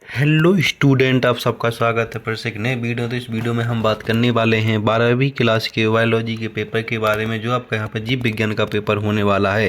Hello student, आप सबका स्वागत है फिर से एक नए वीडियो। तो इस वीडियो में हम बात करने वाले हैं 12वीं क्लास के बायोलॉजी के पेपर के बारे में, जो आपका यहाँ पर जीव विज्ञान का पेपर होने वाला है।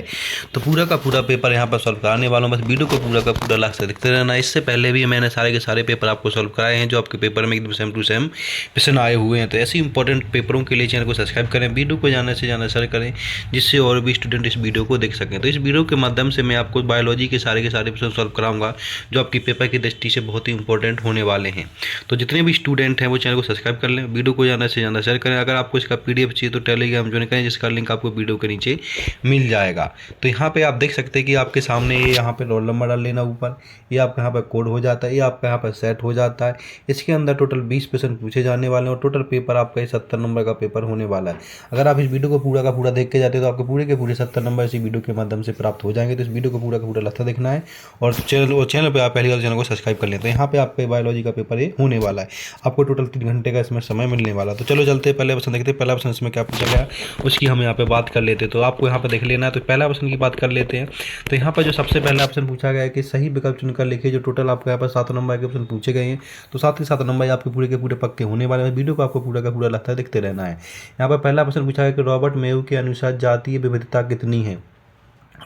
तो पूरा का पूरा पेपर यहाँ पर सॉल्व कराने वाला हूँ, बस वीडियो को पूरा का पूरा लास्ट तक देखते रहना। इससे पहले भी मैंने सारे के सारे पेपर आपको सॉल्व कराए हैं, जो आपके पेपर में एकदम सेम टू सेम क्वेश्चन आए हुए हैं। तो ऐसे इंपॉर्टेंट पेपरों के लिए चैनल को सब्सक्राइब करें, वीडियो को ज़्यादा से ज़्यादा शेयर करें, जिससे और भी स्टूडेंट इस वीडियो को देख सकें। तो इस वीडियो के माध्यम से मैं आपको बायोलॉजी के सारे क्वेश्चन सॉल्व कराऊंगा, जो आपकी पेपर की दृष्टि से बहुत ही इंपॉर्टेंट होने वाले हैं। तो जितने भी स्टूडेंट हैं वो चैनल को सब्सक्राइब कर लें, वीडियो को ज़्यादा से ज़्यादा शेयर करें। अगर आपको इसका पीडीएफ चाहिए तो टेलीग्राम ज्वाइन करें, जिसका लिंक आपको वीडियो के नीचे मिल जाएगा। तो यहाँ पे आप देख सकते हैं कि आपके सामने ये यहाँ पे रोल नंबर डाल लेना ऊपर, ये आपका यहाँ पे कोड हो जाता है, ये आपका यहाँ पे सेट हो जाता है। इसके अंदर टोटल 20 क्वेश्चन पूछे जाने वाले हैं और टोटल पेपर आपका 70 नंबर का पेपर होने वाला है। अगर आप इस वीडियो को पूरा का पूरा देख के जाते हैं तो आपके पूरे के पूरे 70 नंबर इसी वीडियो के माध्यम से प्राप्त हो जाएंगे। तो इस वीडियो को पूरा का पूरा लास्ट देखना है और चैनल पर आप पहली बार चैनल को सब्सक्राइब कर लें। तो यहाँ पे आपके बायोलॉजी का पेपर ये होने वाला है, आपको टोटल 3 घंटे का इसमें समय मिलने वाला। तो चलो चलते पहले प्रश्न देखते हैं। पहला प्रश्न इसमें क्या पूछा गया उसकी हम यहाँ पे बात कर लेते हैं। तो आपको यहाँ पे देख लेना है। तो पहला प्रश्न की बात कर लेते हैं। तो यहाँ पर जो सबसे पहला ऑप्शन पूछा गया है कि सही विकल्प चुनकर लिखिए। जो टोटल आपको यहाँ पर 7 नंबर के ऑप्शन पूछे गए हैं, तो 7 के 7 नंबर आपके पूरे के पूरे पक्के होने वाले हैं। वीडियो को आपको पूरा का पूरा लगता है देखते रहना है। यहाँ पर पहला प्रश्न पूछा गया कि रॉबर्ट मेयू के अनुसार जातीय विविधता कितनी है।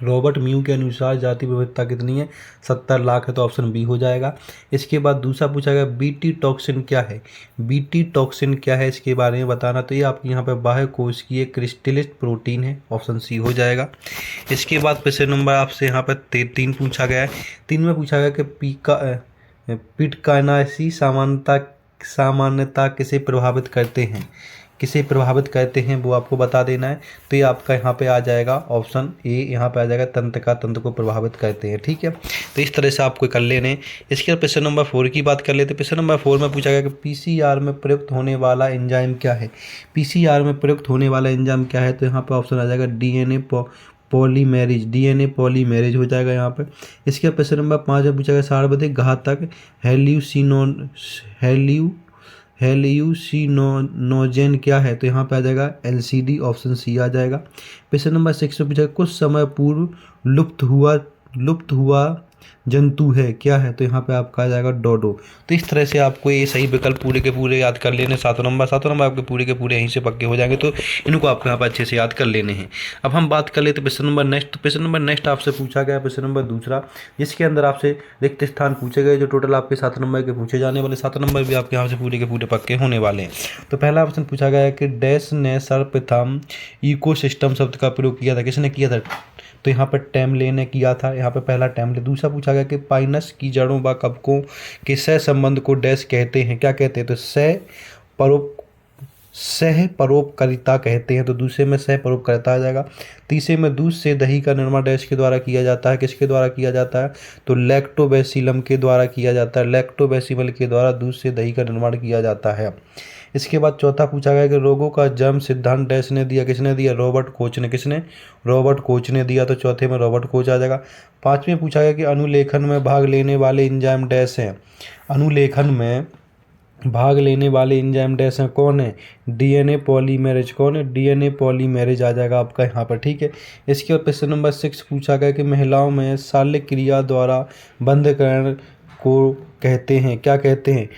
रॉबर्ट म्यू के अनुसार जाति विविधता कितनी है, 70 लाख है, तो ऑप्शन बी हो जाएगा। इसके बाद दूसरा पूछा गया बीटी टॉक्सिन क्या है। बीटी टॉक्सिन क्या है इसके बारे में बताना। तो ये आपके यहाँ पे बाह्य कोशिकीय क्रिस्टलिस्ट प्रोटीन है, ऑप्शन सी हो जाएगा। इसके बाद प्रश्न नंबर आपसे यहाँ पर 3 पूछा गया है। 3 में पूछा गया कि पिटकानासी सामान्यता किसे प्रभावित करते हैं, किसे प्रभावित करते हैं वो आपको बता देना है। तो ये आपका यहाँ पे आ जाएगा ऑप्शन ए, यहाँ पे आ जाएगा तंत्र को प्रभावित करते हैं। ठीक है, तो इस तरह से आपको कर लेने। इसके बाद प्रश्न नंबर 4 की बात कर लेते हैं। प्रश्न नंबर 4 में पूछा गया कि पीसीआर में प्रयुक्त होने वाला एंजाइम क्या है। पीसीआर में प्रयुक्त होने वाला एंजाइम क्या है, तो यहाँ पे ऑप्शन आ जाएगा डीएनए पॉलीमेरेज, डीएनए पॉलीमेरेज हो जाएगा यहाँ पे। इसके बाद प्रश्न नंबर 5 में पूछा गया सर्वाधिक घातक हेल्यूसिनोजन क्या है, तो यहाँ पे आ जाएगा एलसीडी, ऑप्शन सी आ जाएगा। प्रश्न नंबर 6 में पूछा कुछ समय पूर्व लुप्त हुआ जंतु है क्या है, तो यहाँ पे आपका आ जाएगा डोडो। तो इस तरह से आपको ये सही विकल्प पूरे के पूरे याद कर लेने। 7 नंबर आपके पूरे के पूरे यहीं से पक्के हो जाएंगे, तो इनको आपको यहाँ पर अच्छे से याद कर लेने हैं। अब हम बात कर लेते प्रश्न नंबर नेक्स्ट। प्रश्न नंबर नेक्स्ट आपसे पूछा गया प्रश्न नंबर दूसरा, जिसके अंदर आपसे रिक्त स्थान पूछे गए। जो टोटल आपके 7 नंबर के पूछे जाने वाले 7 नंबर भी आपके यहाँ से पूरे के पूरे पक्के होने वाले हैं। तो पहला ऑप्शन पूछा गया है कि डैश ने सर्वप्रथम इकोसिस्टम शब्द का प्रयोग किया था, किसने किया था, तो यहाँ पर टैमले ने किया था। यहाँ पर पहला टैमले। दूसरा पूछा गया कि पाइनस की जड़ों व कवकों के सह संबंध को डैश कहते हैं, क्या कहते हैं, तो सह परोपकारिता कहते हैं। तो दूसरे में सह परोपकारिता आ जाएगा। तीसरे में दूध से दही का निर्माण डैश के द्वारा किया जाता है, किसके द्वारा किया जाता है, तो लैक्टोबैसिलम के द्वारा किया जाता है। लैक्टोबैसिलम के द्वारा दूध से दही का निर्माण किया जाता है। इसके बाद चौथा पूछा गया कि रोगों का जन्म सिद्धांत डैश ने दिया, किसने दिया, रॉबर्ट कोच ने, किसने, रॉबर्ट कोच ने दिया। तो चौथे में रॉबर्ट कोच आ जाएगा। पांचवें पूछा गया कि अनुलेखन में भाग लेने वाले एंजाइम डैश हैं। अनुलेखन में भाग लेने वाले एंजाइम डैश हैं, कौन है, डीएनए पॉलीमेरेज, कौन है, डीएनए पॉलीमेरेज आ जाएगा आपका यहाँ पर। ठीक है, इसके बाद प्रश्न नंबर 6 पूछा गया कि महिलाओं में शल्य क्रिया द्वारा बंधकरण को कहते हैं, क्या कहते हैं,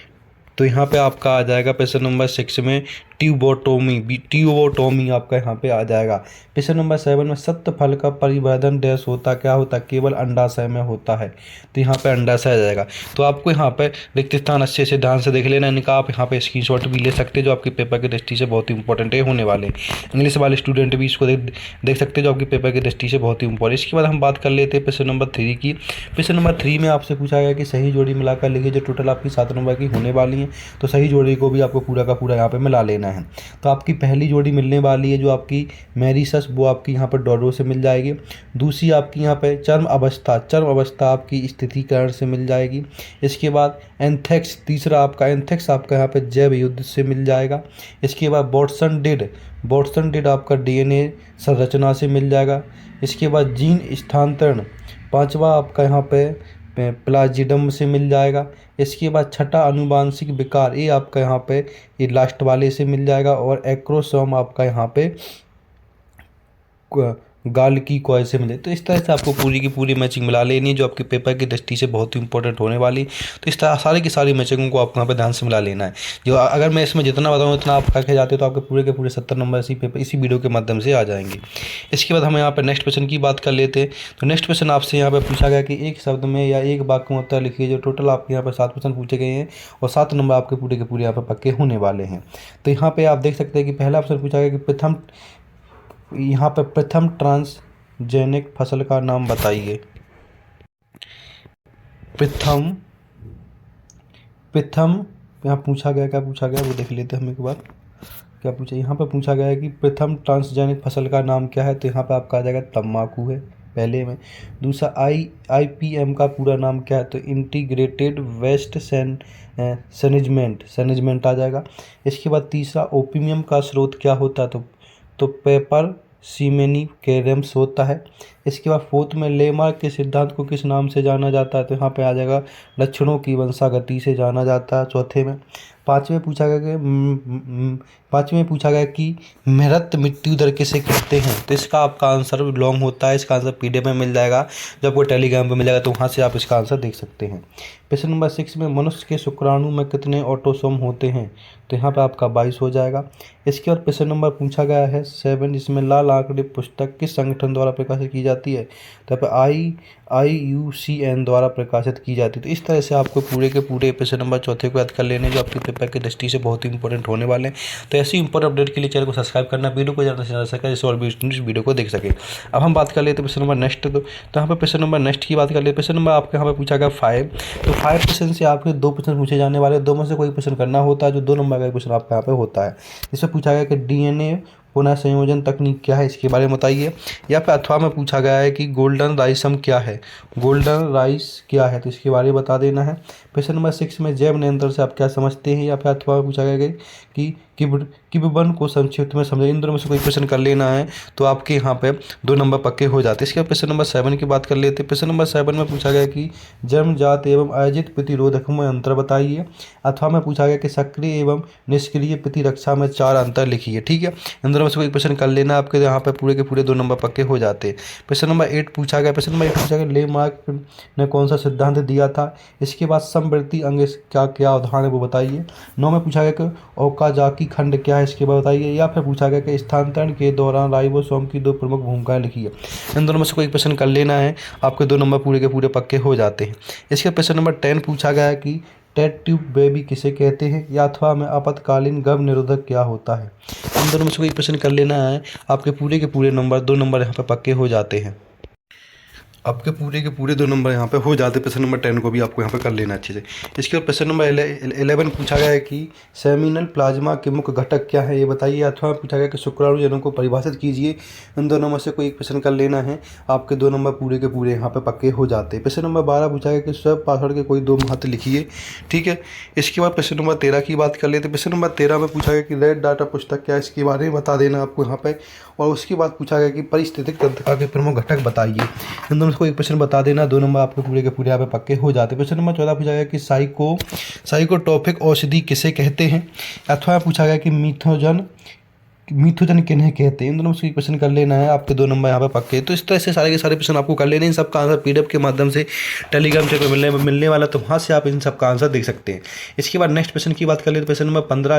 तो यहाँ पे आपका आ जाएगा प्रश्न नंबर 6 में ट्यूबोटोमी आपका यहाँ पे आ जाएगा। प्रश्न नंबर 7 में सत्य फल का परिवर्धन डैश होता, क्या होता, केवल अंडाशय में होता है, तो यहाँ पे अंडाशय आ जाएगा। तो आपको यहाँ पे रिक्त स्थान अच्छे से ध्यान से देख लेना, इनका आप यहाँ पे स्क्रीनशॉट भी ले सकते हैं, जो आपके पेपर की दृष्टि से बहुत ही इंपॉर्टेंट है होने वाले। इंग्लिश वाले स्टूडेंट भी इसको देख सकते हैं, जो आपके पेपर की दृष्टि से बहुत ही इंपॉर्टेंट। इसके बाद हम बात कर लेते हैं प्रश्न नंबर 3 की। प्रश्न नंबर 3 में आपसे पूछा गया कि सही जोड़ी मिलाकर लिखिए। जो टोटल आपकी 7 नंबर की होने वाली है, तो सही जोड़ी को भी आपको पूरा का पूरा यहाँ पे मिला लेना है। तो आपकी पहली जोड़ी मिलने वाली है जो आपकी मैरिसस, वो आपकी यहाँ पर डोडो से मिल जाएगी। दूसरी आपकी यहाँ पे चर्म अवस्था आपकी स्थितीकरण से मिल जाएगी। इसके बाद एंथेक्स, तीसरा आपका एंथेक्स आपका यहाँ पे जैव युद्ध से मिल जाएगा। इसके बाद बॉटसन डिड आपका डीएनए संरचना से मिल जाएगा। इसके बाद जीन स्थानांतरण, पांचवा आपका यहाँ पे प्लाजिडम से मिल जाएगा। इसके बाद छठा अनुवांशिक विकार, ये आपका यहाँ पे ये लास्ट वाले से मिल जाएगा। और एक्रोसोम आपका यहाँ पे गाल की को ऐसे मिले। तो इस तरह से आपको पूरी की पूरी मैचिंग मिला लेनी है, जो आपके पेपर की दृष्टि से बहुत ही इंपॉर्टेंट होने वाली। तो इस तरह सारी की सारी मैचिंगों को आपको यहाँ पे ध्यान से मिला लेना है। जो अगर मैं इसमें जितना बताऊँ उतना आप करके जाते हो तो आपके पूरे के पूरे 70 नंबर इसी पेपर इसी वीडियो के माध्यम से आ जाएंगे। इसके बाद हम यहाँ पर नेक्स्ट क्वेश्चन की बात कर लेते हैं। तो नेक्स्ट क्वेश्चन आपसे यहाँ पर पूछा गया कि एक शब्द में या एक वाक्य में उत्तर लिखिए। जो टोटल आपके यहाँ पर 7 क्वेश्चन पूछे गए हैं और 7 नंबर आपके पूरे के पूरे यहाँ पर पक्के होने वाले हैं। तो यहाँ पे आप देख सकते हैं कि पहला ऑप्शन पूछा गया कि यहाँ पर प्रथम ट्रांसजेनिक फसल का नाम बताइए। प्रथम यहाँ पूछा गया, क्या पूछा गया वो देख लेते हैं हम एक बार। क्या पूछा, यहाँ पर पूछा गया है कि प्रथम ट्रांसजेनिक फसल का नाम क्या है। तो यहाँ पर आपका आ जाएगा तम्बाकू है पहले में। दूसरा IPM का पूरा नाम क्या है। तो इंटीग्रेटेड वेस्ट मैनेजमेंट आ जाएगा। इसके बाद तीसरा ओपियम का स्रोत क्या होता है। तो पेपर सीमेनी कैरम्स होता है। इसके बाद फोर्थ में लेमार्क के सिद्धांत को किस नाम से जाना जाता है। तो यहाँ पे आ जाएगा लक्षणों की वंशागति से जाना जाता है। चौथे में पाँचवें पूछा गया कि मृत मृत्यु दर किसे कहते हैं। तो इसका आपका आंसर लॉन्ग होता है, इसका आंसर PDF में मिल जाएगा। जब आपको टेलीग्राम पे मिलेगा तो वहाँ से आप इसका आंसर देख सकते हैं। प्रश्न नंबर 6 में मनुष्य के शुक्राणु में कितने ऑटोसोम होते हैं। तो यहाँ पे आपका 22 हो जाएगा। इसके बाद प्रश्न नंबर पूछा गया है 7, जिसमें लाल आंकड़े पुस्तक किस संगठन द्वारा प्रकाशित की जाती है। तो यहाँ पे IUCN द्वारा प्रकाशित की जाती है। तो इस तरह से आपको पूरे के पूरे प्रश्न नंबर चौथे को याद कर लेने, जो आपके पेपर की दृष्टि से बहुत ही इंपॉर्टेंट होने वाले हैं। तो ऐसी इंपॉर्टेंट अपडेट के लिए चैनल को सब्सक्राइब करना, वीडियो को ज़्यादा से ज़्यादा सके जिससे और भी स्टूडेंट्स वीडियो को देख सके। अब हम बात कर लेते हैं प्रश्न नंबर नेक्स्ट। तो यहाँ पर प्रश्न नंबर नेक्स्ट की बात कर लेते हैं। प्रश्न नंबर आपके यहाँ पे पूछा गया 5। तो 5 क्वेश्चन से आपके 2 प्रश्न पूछे जाने वाले, 2 में से कोई प्रश्न करना होता है। जो 2 नंबर का क्वेश्चन आपका यहाँ पे होता है, जिसमें पूछा गया कि DNA पुनः संयोजन तकनीक क्या है, इसके बारे में बताइए। या फिर अथवा में पूछा गया है कि गोल्डन राइसम क्या है, गोल्डन राइस क्या है, तो इसके बारे में बता देना है। प्रश्न नंबर 6 में जैव नियंत्रण से आप क्या समझते हैं। या फिर अथवा में पूछा गया कि किबन को संक्षिप्त में समझे। इन दोनों में से कोई प्रश्न कर लेना है तो आपके यहाँ पे 2 नंबर पक्के हो जाते हैं। इसके बाद प्रश्न नंबर 7 की बात कर लेते हैं। प्रश्न नंबर 7 में पूछा गया कि जन्मजात एवं आयोजित प्रतिरोधक में अंतर बताइए। अथवा में पूछा गया कि सक्रिय एवं निष्क्रिय प्रतिरक्षा में 4 अंतर लिखिए। ठीक है, इन दोनों में से कोई प्रश्न कर लेना, आपके यहाँ पे पूरे के पूरे 2 नंबर पक्के हो जाते हैं। प्रश्न नंबर 8 पूछा गया। प्रश्न नंबर 8 पूछा गया लेमार्क ने कौन सा सिद्धांत दिया था। इसके बाद समवर्ती अंग का क्या उदाहरण है वो बताइए। 9 में पूछा गया कि ओकाजाकी खंड क्या है, इसके बाद बताइए। या फिर पूछा गया कि स्थानांतरण के दौरान राइबोसोम की 2 प्रमुख भूमिकाएं लिखिए। इन दोनों में से कोई प्रश्न कर लेना है, आपके 2 नंबर पूरे के पूरे पक्के हो जाते हैं। इसके प्रश्न नंबर 10 पूछा गया है कि टेस्ट ट्यूब बेबी किसे कहते हैं। या अथवा में आपातकालीन गर्भ निरोधक क्या होता है। इन दोनों में से कोई प्रश्न कर लेना है, आपके पूरे के पूरे नंबर 2 नंबर यहाँ पे पक्के हो जाते हैं। आपके पूरे के पूरे 2 नंबर यहाँ पे हो जाते हैं। प्रश्न नंबर 10 को भी आपको यहाँ पे कर लेना अच्छे से। इसके बाद प्रश्न नंबर 11 पूछा गया है कि सेमिनल प्लाज्मा के मुख्य घटक क्या है, ये बताइए। अथवा पूछा गया कि शुक्राणु जनों को परिभाषित कीजिए। इन दोनों में से कोई एक प्रश्न कर लेना है, आपके 2 नंबर पूरे के पूरे यहाँ पे पक्के हो जाते हैं। प्रश्न नंबर 12 पूछा गया कि सब पासवर्ड के कोई 2 महत्व लिखिए। ठीक है, इसके बाद प्रश्न नंबर 13 की बात कर लेते हैं। प्रश्न नंबर 13 में पूछा गया कि रेड डाटा पुस्तक क्या है, इसके बारे में बता देना आपको यहाँ पे। और उसके बाद पूछा गया कि पारिस्थितिक तंत्र के प्रमुख घटक बताइए। इन दोनों में से कोई एक प्रश्न बता देना, 2 नंबर आपके पूरे के पूरे यहाँ पे पक्के हो जाते हैं। प्रश्न नंबर 14 पूछा गया कि साइकोटॉपिक औषधि किसे कहते हैं। अथवा पूछा गया कि मिथुजन किन्हें कहते हैं। इन दोनों में क्वेश्चन कर लेना है, आपके 2 नंबर यहाँ पे पक्के। तो इस तरह से सारे के सारे प्रश्न आपको कर लेने हैं। इन सबका आंसर PDF के माध्यम से टेलीग्राम चैनल पर मिलने वाला, तो वहाँ से आप इन सबका आंसर देख सकते हैं। इसके बाद नेक्स्ट प्रश्न की बात कर लेते हैं। प्रश्न नंबर 15